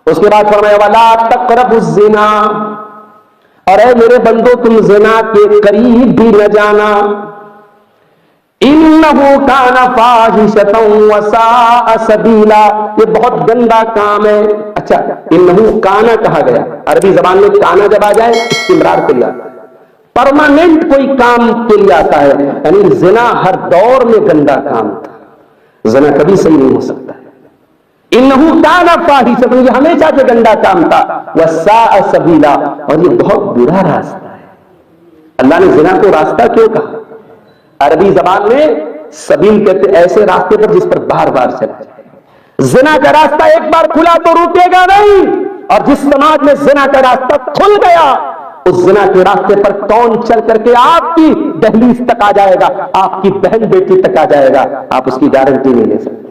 उसके बाद फरमाया वला तक़रबुज़्ज़िना, और ऐ मेरे बंदो तुम ज़िना के करीब भी न जाना, इन्नहु कान फाहिशतन व साअ सबीला, ये बहुत गंदा काम है। अच्छा, इन्नहु काना कहा गया, अरबी जबान में काना जब आ जाए इस्तिमरार के लिए आता है, परमानेंट कोई काम के लिए आता है, यानी जिना हर दौर में गंदा काम था, जिना कभी सही नहीं हो सकता। इन्नहु काना फाहिशतन, ये हमेशा से गंदा काम था, व साअ सबीला, और ये बहुत बुरा रास्ता है। अल्लाह ने जिना को रास्ता क्यों कहा? अरबी जबान में सबील कहते ऐसे रास्ते पर जिस पर बार बार चला जाए। जिना का रास्ता एक बार खुला तो रुकेगा नहीं, और जिस समाज में जिना का रास्ता खुल गया, उस जिना के रास्ते पर कौन चल करके आपकी दहलीज तक आ जाएगा, आपकी बहन बेटी तक आ जाएगा, आप उसकी गारंटी नहीं ले सकते।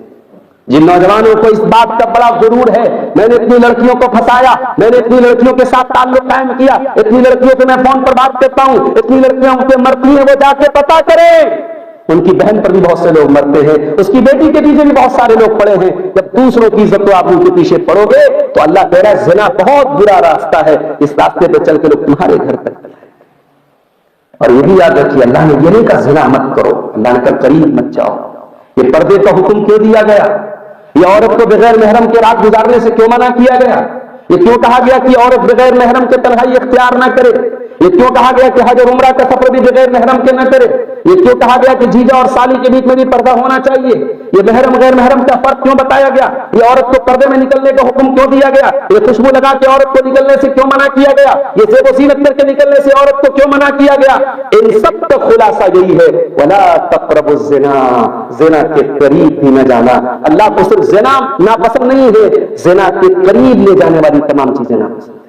जिन नौजवानों को इस बात का बड़ा गुरूर है, मैंने इतनी लड़कियों को फंसाया, मैंने इतनी लड़कियों के साथ ताल्लुक कायम किया, इतनी लड़कियों से मैं फोन पर बात करता हूं, इतनी लड़कियां उनके मरती हैं, वो जाके पता करें। उनकी बहन पर भी बहुत से लोग मरते हैं, उसकी बेटी के पीछे भी बहुत सारे लोग पड़े हैं। जब दूसरों की इज्जत को आप उनके पीछे पड़ोगे तो अल्लाह कह रहा है जिना बहुत बुरा रास्ता है, इस रास्ते पर चल के लोग तुम्हारे घर तक। और ये भी याद रखिए, अल्लाह ने ये नहीं कहा जिना मत करो, अल्लाह ने कहा करीब मत जाओ। ये पर्दे का हुक्म क्यों दिया गया? ये औरत को बगैर महरम के रात गुजारने से क्यों मना किया गया? ये क्यों कहा गया कि औरत बगैर महरम के तन्हाई इख्तियार ना करे? ये क्यों कहा गया कि हज और उम्रा का सफर भी बगैर महरम के न करे? ये क्यों कहा गया कि जीजा और साली के बीच में भी पर्दा होना चाहिए? ये महरम गैर महरम का फर्क क्यों बताया गया? ये औरत को पर्दे में निकलने का हुक्म क्यों दिया गया? ये खुशबू लगा के औरत को निकलने से क्यों मना किया गया? ये ज़ेब ज़ीनत करके निकलने से औरत को क्यों मना किया गया? इन सब का खुलासा यही है, वला तक़रबुज़्ज़िना, ज़िना के करीब भी न जाना। अल्लाह को सिर्फ ज़िना नापसंद नहीं है, ज़िना के करीब ले जाने वाली तमाम चीजें नापसंद।